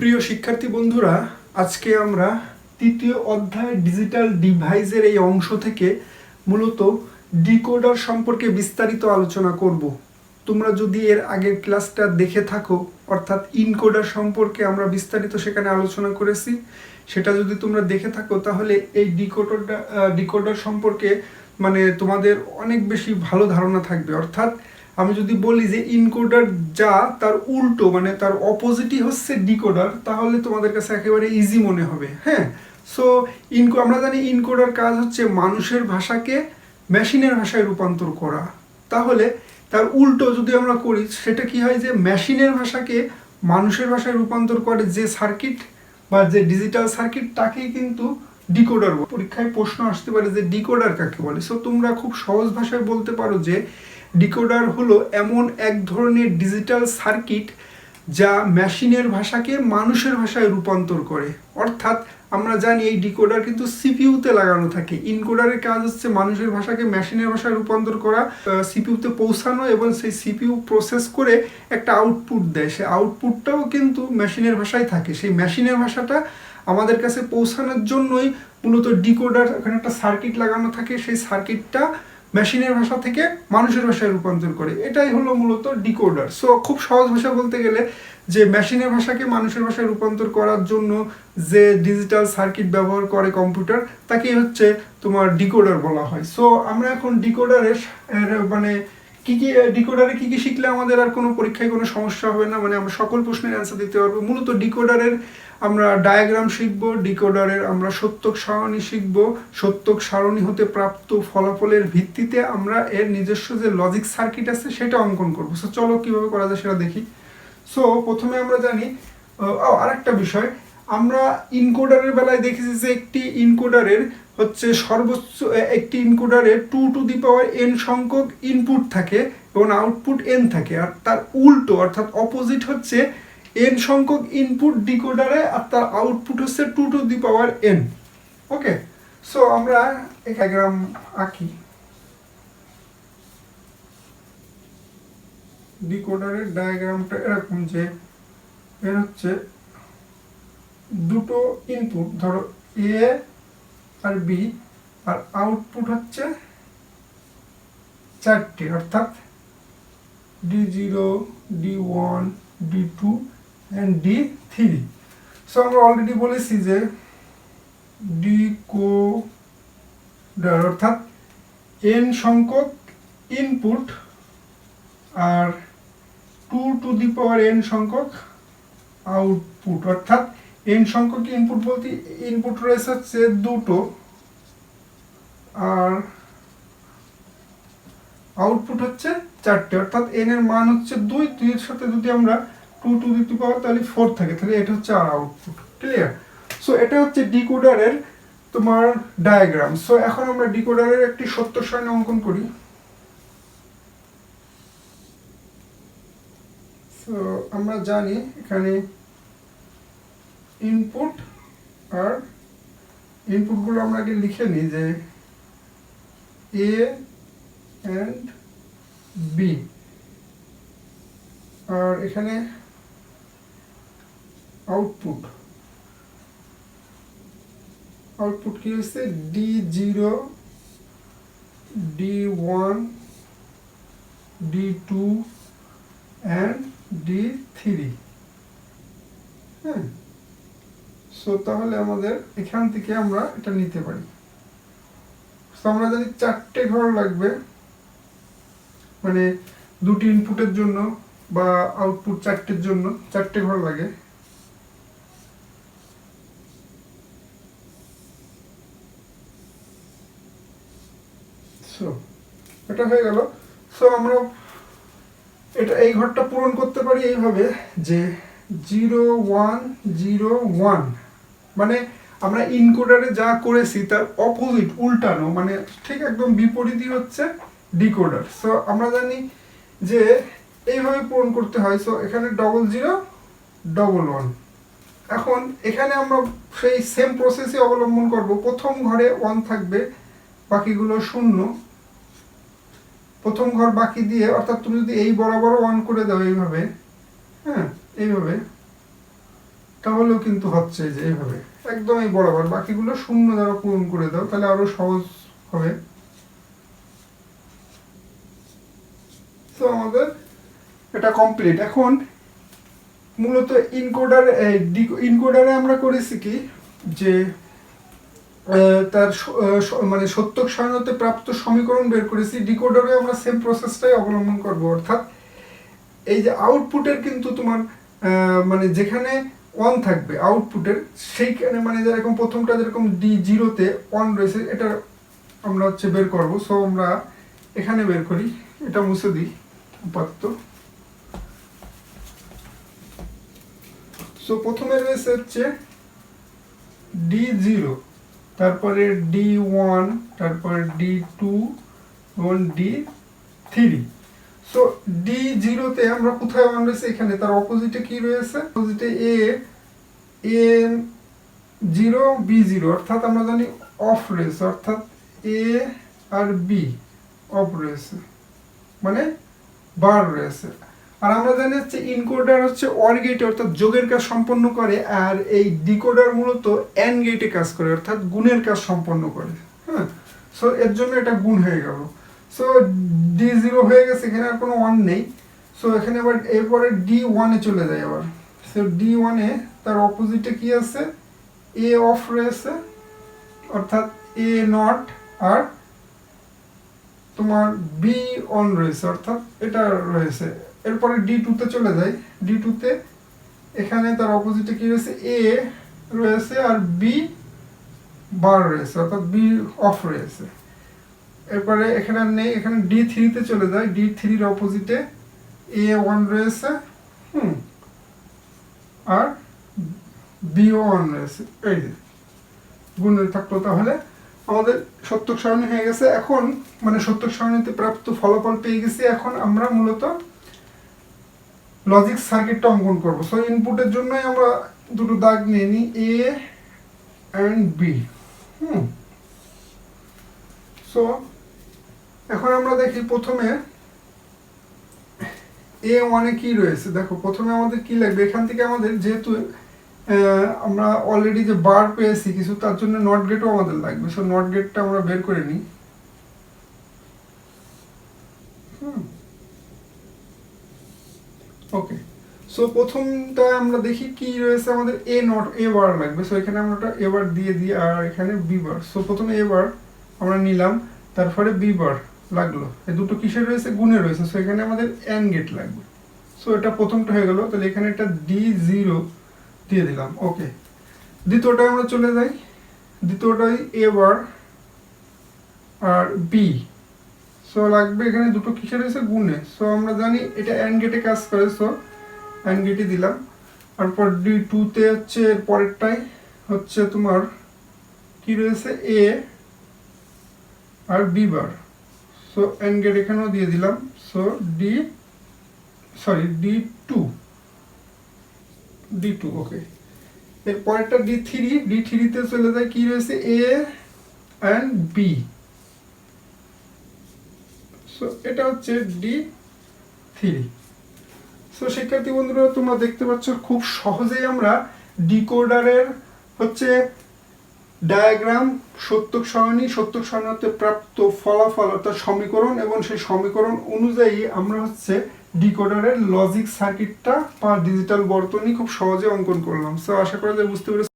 প্রিয় শিক্ষার্থী বন্ধুরা, আজকে আমরা তৃতীয় অধ্যায় ডিজিটাল ডিভাইসের এই অংশ থেকে মূলত ডিকোডার সম্পর্কে বিস্তারিত আলোচনা করব। তোমরা যদি এর আগের ক্লাসটা দেখে থাকো, অর্থাৎ ইনকোডার সম্পর্কে আমরা বিস্তারিত সেখানে আলোচনা করেছি, সেটা যদি তোমরা দেখে থাকো তাহলে এই ডিকোডার সম্পর্কে তোমাদের অনেক বেশি ভালো ধারণা থাকবে। অর্থাৎ আমি যদি বলি যে ইনকোডার যা তার উল্টো তার অপোজিটই হচ্ছে ডিকোডার, তাহলে তোমাদের কাছে একেবারে ইজি মনে হবে। হ্যাঁ, সো আমরা জানি ইনকোডার কাজ হচ্ছে মানুষের ভাষাকে মেশিনের ভাষায় রূপান্তর করা। তাহলে তার উল্টো যদি আমরা করি সেটা কি হয়, যে মেশিনের ভাষাকে মানুষের ভাষায় রূপান্তর করে যে সার্কিট বা যে ডিজিটাল সার্কিট, তাকেই কিন্তু ডিকোডার বলে। পরীক্ষায় প্রশ্ন আসতে পারে যে ডিকোডার কাকে বলে। সো তোমরা খুব সহজ ভাষায় বলতে পারো যে ডিকোডার হলো এমন এক ধরনের ডিজিটাল সার্কিট যা মেশিনের ভাষাকে মানুষের ভাষায় রূপান্তর করে। অর্থাৎ আমরা জানি এই ডিকোডার কিন্তু সিপিইউতে লাগানো থাকে। ইনকোডারের কাজ হচ্ছে মানুষের ভাষাকে মেশিনের ভাষায় রূপান্তর করা, সিপিইউতে পৌঁছানো এবং সেই সিপিইউ প্রসেস করে একটা আউটপুট দেয়। সেই আউটপুটটাও কিন্তু মেশিনের ভাষায় থাকে। সেই মেশিনের ভাষাটা আমাদের কাছে পৌঁছানোর জন্যই মূলত ডিকোডার, এখানে একটা সার্কিট লাগানো থাকে। সেই সার্কিটটা মেশিনের ভাষা থেকে মানুষের ভাষায় রূপান্তর করে, এটাই হলো মূলত ডিকোডার। সো খুব সহজ ভাষা বলতে গেলে যে মেশিনের ভাষাকে মানুষের ভাষায় রূপান্তর করার জন্য যে ডিজিটাল সার্কিট ব্যবহার করে কম্পিউটার, তাকেই হচ্ছে তোমার ডিকোডার বলা হয়। সো আমরা এখন ডিকোডারের ডিকোডারে কি কি শিখলে আমাদের আর কোনো পরীক্ষায় কোনো সমস্যা হবে না, আমরা সকল প্রশ্নের অ্যান্সার দিতে পারবো। মূলত ডিকোডারের আমরা ডায়াগ্রাম শিখবো, ডিকোডারের আমরা সত্যক সারণী শিখবো। সত্যক সারণী হতে প্রাপ্ত ফলাফলের ভিত্তিতে আমরা এর নিজস্ব যে লজিক সার্কিট আছে সেটা অঙ্কন করবো। সো চলো কিভাবে করা যায় সেটা দেখি। সো প্রথমে আমরা জানি আরেকটা বিষয়, আমরা ইনকোডারের বেলায় দেখেছি যে একটি ইনকোডারের হচ্ছে সর্বোচ্চ একটি ইনকোডারে 2n সংখ্যক ইনপুট থাকে এবং আউটপুট n থাকে। আর তার উল্টো অর্থাৎ অপোজিট হচ্ছে n সংখ্যক ইনপুট ডিকোডারে আর তার আউটপুট হচ্ছে 2n। ওকে, সো আমরা এক ডায়াগ্রাম আঁকি। ডিকোডারের ডায়াগ্রামটা এরকম যে এর হচ্ছে দুটো ইনপুট, ধরো এ আর বি, আর আউটপুট হচ্ছে 4টে, অর্থাৎ D0, D1, D2 and D3। So আমরা অলরেডি বলেছি যে ডিকোডার অর্থাৎ n সংখ্যক ইনপুট আর 2n সংখ্যক আউটপুট। অর্থাৎ n সংখ্যক ইনপুট বলতে ইনপুট রয়েছে হচ্ছে দুটো আর আউটপুট হচ্ছে 4টে, অর্থাৎ n এর মান হচ্ছে 2 এর সাথে যদি আমরা 2 তাহলে 4 থাকে, তাহলে এটা হচ্ছে আর আউটপুট। ক্লিয়ার? সো এটা হচ্ছে ডিকোডারের তোমার ডায়াগ্রাম। সো এখন আমরা ডিকোডারের একটি সত্য সারণী অঙ্কন করি। সো আমরা জানি এখানে ইনপুট আর ইনপুটগুলো আমরা আগে লিখে নিই যে এ এন্ড বি, আর এখানে আউটপুট কি হচ্ছে D0, D1, D2 and D3। হ্যাঁ, সো তাহলে আমাদের এখান থেকে আমরা এটা নিতে পারি। সো আমরা জানি 4টে ঘর লাগবে, দুটি ইনপুটের জন্য বা আউটপুট 4টের জন্য 4টে ঘর লাগে। সো এটা হয়ে গেল। সো আমরা এই ঘরটা পূরণ করতে পারি এইভাবে যে 0 1 0 1, আমরা ইনকোডারে যা করেছি তার অপোজিট, উল্টানো, ঠিক একদম বিপরীতই হচ্ছে ডিকোডার। সো আমরা জানি যে এইভাবে পূরণ করতে হয়। সো এখানে 00 11। এখন এখানে আমরা সেই সেম প্রসেসই অবলম্বন করব। প্রথম ঘরে 1 থাকবে, বাকিগুলো 0। প্রথম ঘর বাকি দিয়ে, অর্থাৎ তুমি যদি এই বরাবর 1 করে দাও এইভাবে, হ্যাঁ এইভাবে, তাহলেও কিন্তু হচ্ছে যে এইভাবে একদমই বরাবর, বাকিগুলো শূন্য দ্বারা পূরণ করে দাও, তাহলে আরো সহজ হবে। তো আমাদের এটা কমপ্লিট। এখন মূলত ইনকোডারে আমরা করেছি কি যে তার মানে সত্যক সারণীতে প্রাপ্ত সমীকরণ বের করেছি। ডিকোডারে আমরা সেম প্রসেসটাই অবলম্বন করব, অর্থাৎ এই যে আউটপুটের কিন্তু তোমার মানে যেখানে ওয়ান থাকবে আউটপুটের, সেইখানে মানে যেরকম প্রথমটা যেরকম D0-তে ওয়ান রয়েছে, এটা আমরা হচ্ছে বের করব। সো আমরা এখানে বের করি, এটা মুছে দিই আপাতত। সো প্রথমে রয়েছে হচ্ছে D0, তারপরে D1, তারপরে D2 এবং D3। সো D0-তে আমরা কোথায় ওয়ান রয়েছে, এখানে। তার অপোজিটে কি রয়েছে, অপোজিটে A0 B0, অর্থাৎ আমরা জানি অফ রয়েছে, অর্থাৎ A আর B অফ রয়েছে, মানে বার রয়েছে। আর আমরা জানি হচ্ছে ইনকোডার হচ্ছে অর গেটে অর্থাৎ যোগের কাজ সম্পন্ন করে, আর এই ডিকোডার মূলত এন্ড গেটে কাজ করে অর্থাৎ গুণের কাজ সম্পন্ন করে। হ্যাঁ, সো এর জন্য এটা গুণ হয়ে গেল। সো D0 হয়ে গেছে, এখানে আর কোনো ওয়ান নেই। সো এখানে আবার এরপরে D1-এ চলে যায় আবার। সো D1-এ তার অপোজিটে কি আছে, A অফ রয়েছে, অর্থাৎ A নট, আর তোমার B অন রয়েছে, অর্থাৎ এটা রয়েছে। এরপরে D2-তে চলে যায়। D2-তে এখানে তার অপোজিটে কি রয়েছে, A রয়েছে আর B বার রয়েছে, অর্থাৎ B অফ রয়েছে। এরপরে এখানে নেই, এখানে D3-তে চলে যায়। D3-র অপোজিটে A1 রয়েছে, আর B1 রয়েছে। এই যে গুণের থাকলো, তাহলে আমাদের সত্যক সারণী হয়ে গেছে। এখন মানে সত্যক সারণীতে প্রাপ্ত ফলাফল পেয়ে গেছি। এখন আমরা মূলত লজিক সার্কিটটা অঙ্কন করব। সো ইনপুটের জন্যই আমরা দুটো দাগ নিয়ে নিই, A and B। সো এখন আমরা দেখি প্রথমে A1-এ কি রয়েছে। দেখো প্রথমে আমাদের কি লাগবে, এখান থেকে আমাদের যেহেতু আমরা অলরেডি যে বার পেয়েছি কিছু, তার জন্য নট গেটও আমাদের লাগবে। সো নট গেটটা আমরা বের করে নিই। ওকে, সো প্রথমটা আমরা দেখি কি রয়েছে, আমাদের A বার লাগবে। সো এখানে আমরা A বার দিয়ে দিই, আর এখানে B বার। সো প্রথমে A বার আমরা নিলাম, তারপরে B বার লাগলো। এই দুটো কিসের রয়েছে, গুণে রয়েছে। সো এখানে আমাদের এন্ড গেট লাগবে। সো এটা প্রথমটা হয়ে গেল, তাহলে এখানে একটা D0 দিয়ে দিলাম। ওকে, দ্বিতীয়টায় আমরা চলে যাই। দ্বিতীয়টাই A বার আর B। সো লাগবে এখানে দুটো কিসের রয়েছে, গুণে। সো আমরা জানি এটা এন্ড গেটে কাজ করে, সো এন্ড গেটে দিলাম। তারপর D2-তে হচ্ছে পরেরটাই হচ্ছে তোমার কি রয়েছে, A আর B bar. So and gate এখানেও দিয়ে দিলাম। So D2। ওকে, এর পরেরটা D3-তে চলে যায়, কি রয়েছে, A and B। সো এটা হচ্ছে D3। সো শিক্ষার্থী বন্ধুরা, তোমরা দেখতে পাচ্ছ খুব সহজেই আমরা ডিকোডারের হচ্ছে ডায়াগ্রাম, সত্যক সারণীতে প্রাপ্ত ফলাফল অর্থাৎ সমীকরণ, এবং সেই সমীকরণ অনুযায়ী আমরা হচ্ছে ডিকোডারের লজিক সার্কিটটা বা ডিজিটাল বর্তনী খুব সহজে অঙ্কন করলাম। সো আশা করা যায় বুঝতে পেরেছি।